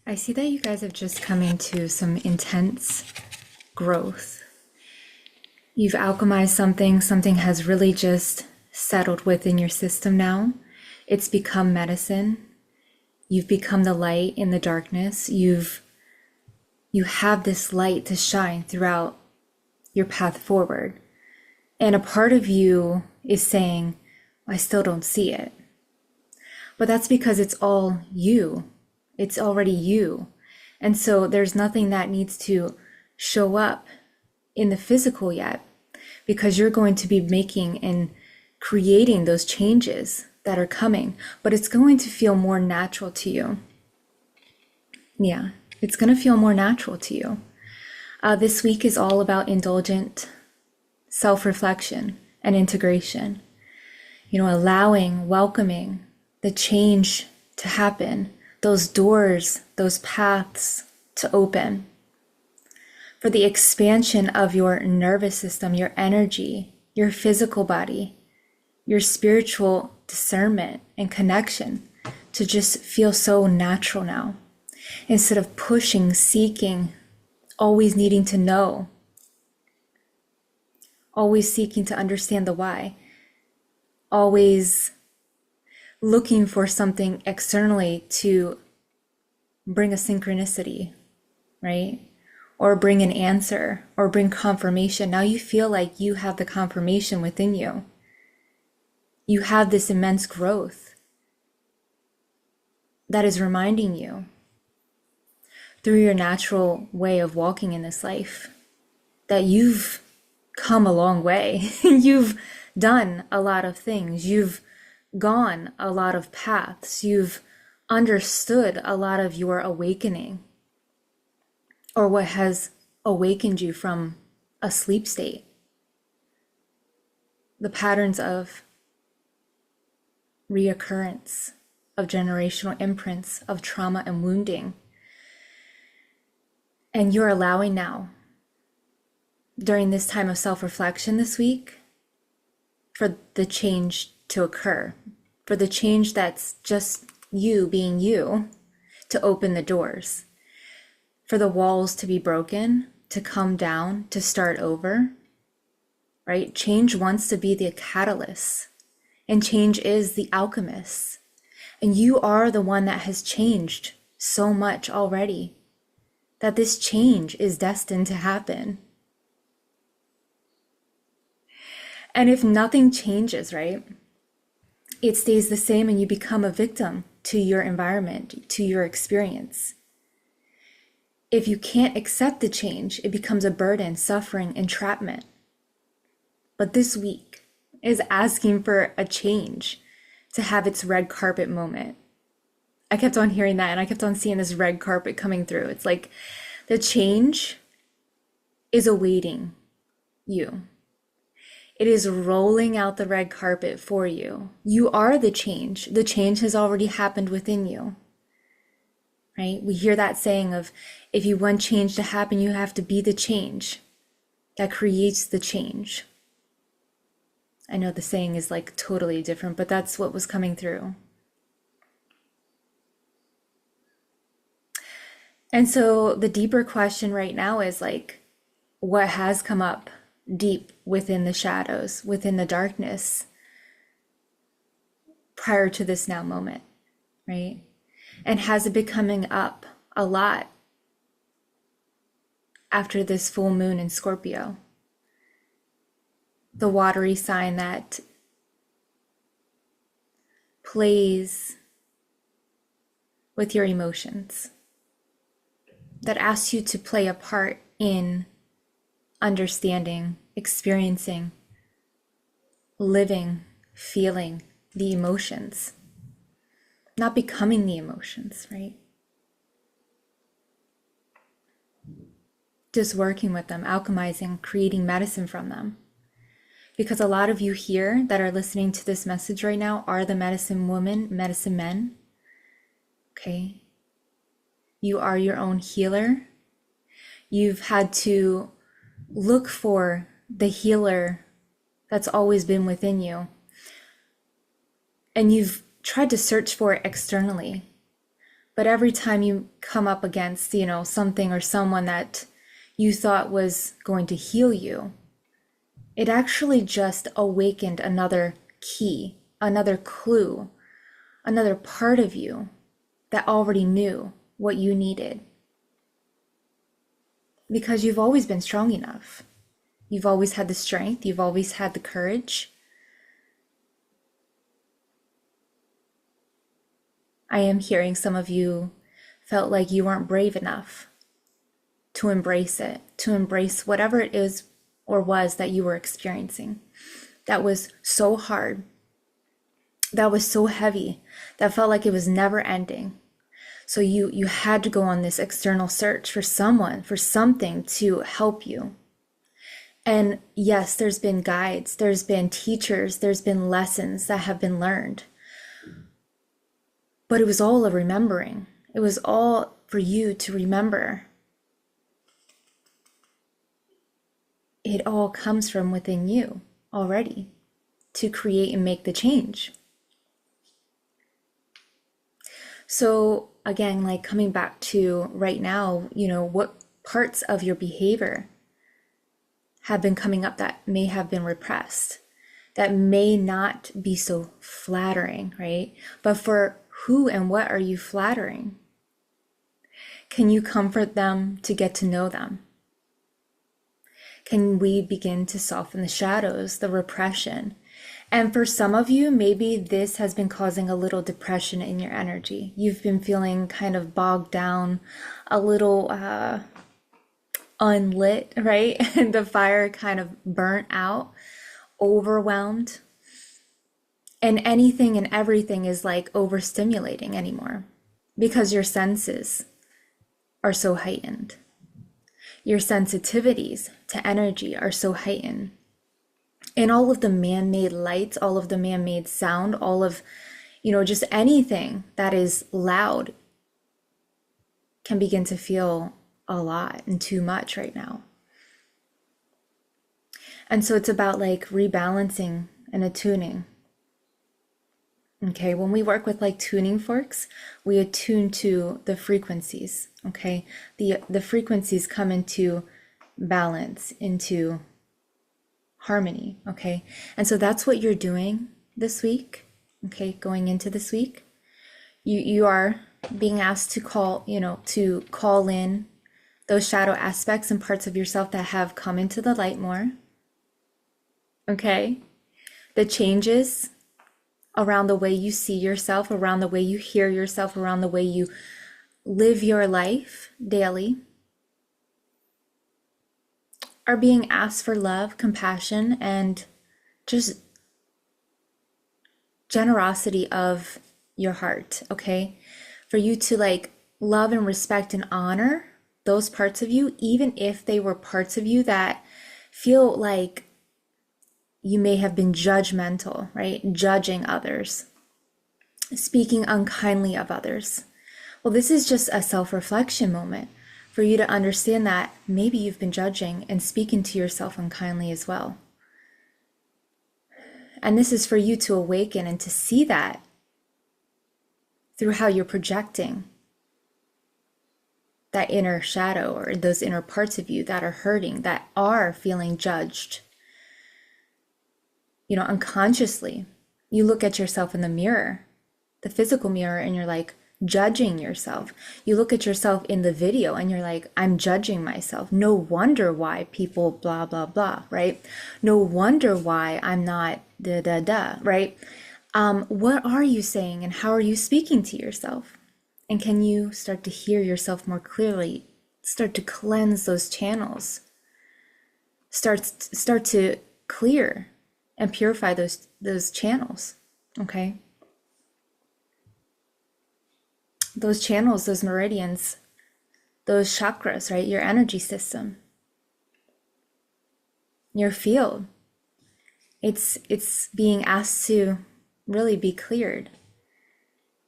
I see that you guys have just come into some intense growth. You've alchemized something, something has really just settled within your system now. It's become medicine. You've become the light in the darkness. You have this light to shine throughout your path forward. And a part of you is saying, I still don't see it. But that's because it's all you. It's already you. And so there's nothing that needs to show up in the physical yet, because you're going to be making and creating those changes that are coming, but it's going to feel more natural to you. Yeah, it's going to feel more natural to you. This week is all about indulgent self-reflection and integration. Allowing, welcoming the change to happen, those doors, those paths to open, for the expansion of your nervous system, your energy, your physical body, your spiritual discernment and connection to just feel so natural now. Instead of pushing, seeking, always needing to know, always seeking to understand the why, always looking for something externally to bring a synchronicity, right? Or bring an answer or bring confirmation. Now you feel like you have the confirmation within you. You have this immense growth that is reminding you through your natural way of walking in this life that you've come a long way. You've done a lot of things. You've gone a lot of paths. You've understood a lot of your awakening, or what has awakened you from a sleep state. The patterns of reoccurrence, of generational imprints, of trauma and wounding. And you're allowing now, during this time of self-reflection this week, for the change to occur, for the change that's just you being you to open the doors, for the walls to be broken, to come down, to start over, right? Change wants to be the catalyst, and change is the alchemist. And you are the one that has changed so much already, that this change is destined to happen. And if nothing changes, right, it stays the same and you become a victim to your environment, to your experience. If you can't accept the change, it becomes a burden, suffering, entrapment. But this week is asking for a change to have its red carpet moment. I kept on hearing that and I kept on seeing this red carpet coming through. It's like the change is awaiting you. It is rolling out the red carpet for you. You are the change. The change has already happened within you, right? We hear that saying of, if you want change to happen, you have to be the change that creates the change. I know the saying is like totally different, but that's what was coming through. And so the deeper question right now is like, what has come up deep within the shadows, within the darkness, prior to this now moment, right? And has it been coming up a lot after this full moon in Scorpio? The watery sign that plays with your emotions, that asks you to play a part in understanding, experiencing, living, feeling the emotions, not becoming the emotions, right? Just working with them, alchemizing, creating medicine from them. Because a lot of you here that are listening to this message right now are the medicine woman, medicine men. Okay? You are your own healer. You've had to look for the healer that's always been within you. And you've tried to search for it externally, But every time you come up against, something or someone that you thought was going to heal you, it actually just awakened another key, another clue, another part of you that already knew what you needed. Because you've always been strong enough. You've always had the strength. You've always had the courage. I am hearing some of you felt like you weren't brave enough to embrace it, to embrace whatever it is or was that you were experiencing. That was so hard. That was so heavy. That felt like it was never ending. So you had to go on this external search for someone, for something to help you. And yes, there's been guides, there's been teachers, there's been lessons that have been learned. But it was all a remembering. It was all for you to remember. It all comes from within you already to create and make the change. So again, like coming back to right now, what parts of your behavior have been coming up that may have been repressed, that may not be so flattering, right? But for who and what are you flattering? Can you comfort them to get to know them? Can we begin to soften the shadows, the repression? And for some of you, maybe this has been causing a little depression in your energy. You've been feeling kind of bogged down, a little unlit, right? And the fire kind of burnt out, overwhelmed. And anything and everything is like overstimulating anymore because your senses are so heightened. Your sensitivities to energy are so heightened. And all of the man-made lights, all of the man-made sound, all of, just anything that is loud can begin to feel a lot and too much right now. And so it's about like rebalancing and attuning. Okay, when we work with like tuning forks, we attune to the frequencies. Okay, the frequencies come into balance, into harmony. Okay, and so that's what you're doing this week. Okay, going into this week, you are being asked to call in those shadow aspects and parts of yourself that have come into the light more. Okay, the changes around the way you see yourself, around the way you hear yourself, around the way you live your life daily, are being asked for love, compassion, and just generosity of your heart, okay? For you to like love and respect and honor those parts of you, even if they were parts of you that feel like you may have been judgmental, right? Judging others, speaking unkindly of others. Well, this is just a self-reflection moment for you to understand that maybe you've been judging and speaking to yourself unkindly as well. And this is for you to awaken and to see that through how you're projecting that inner shadow or those inner parts of you that are hurting, that are feeling judged. Unconsciously, you look at yourself in the mirror, the physical mirror, and you're like judging yourself. You look at yourself in the video and you're like, I'm judging myself. No wonder why people blah, blah, blah, right? No wonder why I'm not da, da, da, right? What are you saying and how are you speaking to yourself? And can you start to hear yourself more clearly? Start to cleanse those channels. Start to clear and purify those channels, okay? Those channels, those meridians, those chakras, right? Your energy system, your field. It's being asked to really be cleared.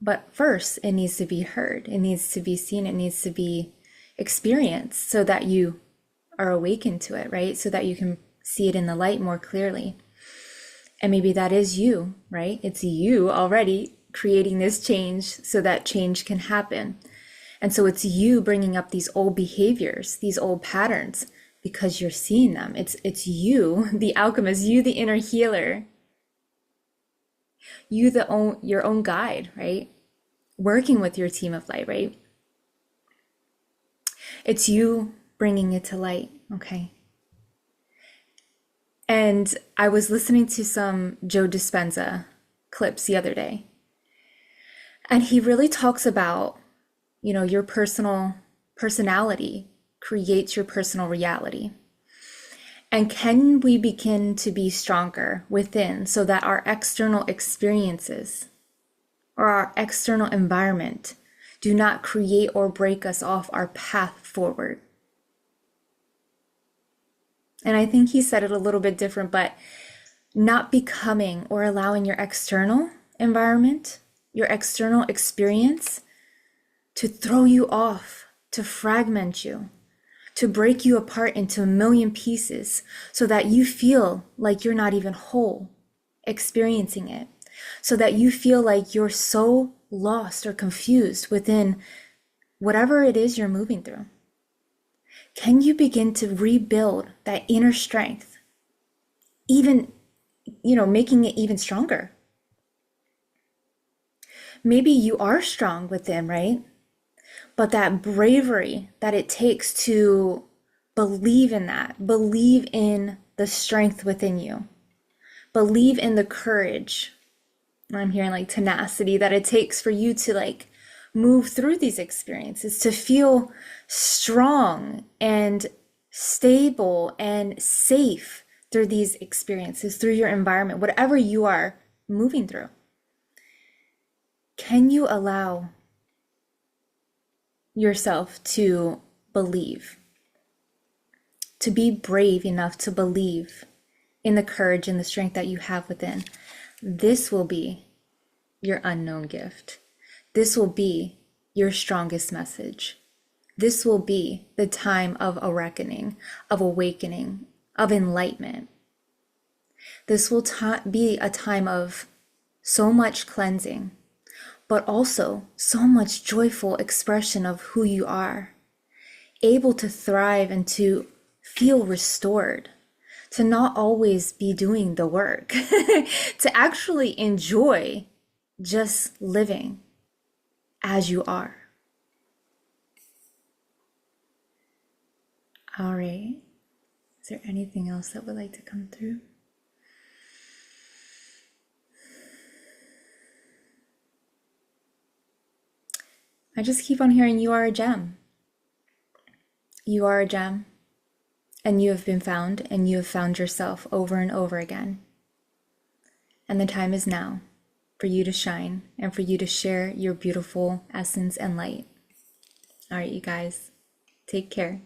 But first, it needs to be heard. It needs to be seen. It needs to be experienced so that you are awakened to it, right? So that you can see it in the light more clearly. And maybe that is you, right? It's you already creating this change so that change can happen. And so it's you bringing up these old behaviors, these old patterns, because you're seeing them. It's you, the alchemist, you, the inner healer, you, your own guide, right? Working with your team of light, right? It's you bringing it to light, okay? And I was listening to some Joe Dispenza clips the other day, and he really talks about, your personality creates your personal reality. And can we begin to be stronger within so that our external experiences or our external environment do not create or break us off our path forward? And I think he said it a little bit different, but not becoming or allowing your external environment, your external experience to throw you off, to fragment you, to break you apart into a million pieces so that you feel like you're not even whole experiencing it, so that you feel like you're so lost or confused within whatever it is you're moving through. Can you begin to rebuild that inner strength, even, making it even stronger? Maybe you are strong within, right? But that bravery that it takes to believe in that, believe in the strength within you, believe in the courage, I'm hearing like tenacity that it takes for you to move through these experiences, to feel strong and stable and safe through these experiences, through your environment, whatever you are moving through. Can you allow yourself to believe, to be brave enough to believe in the courage and the strength that you have within? This will be your unknown gift. This will be your strongest message. This will be the time of a reckoning, of awakening, of enlightenment. This will be a time of so much cleansing, but also so much joyful expression of who you are, able to thrive and to feel restored, to not always be doing the work, to actually enjoy just living as you are. All right. Is there anything else that would like to come through? I just keep on hearing you are a gem. You are a gem, and you have been found, and you have found yourself over and over again. And the time is now for you to shine and for you to share your beautiful essence and light. All right, you guys, take care.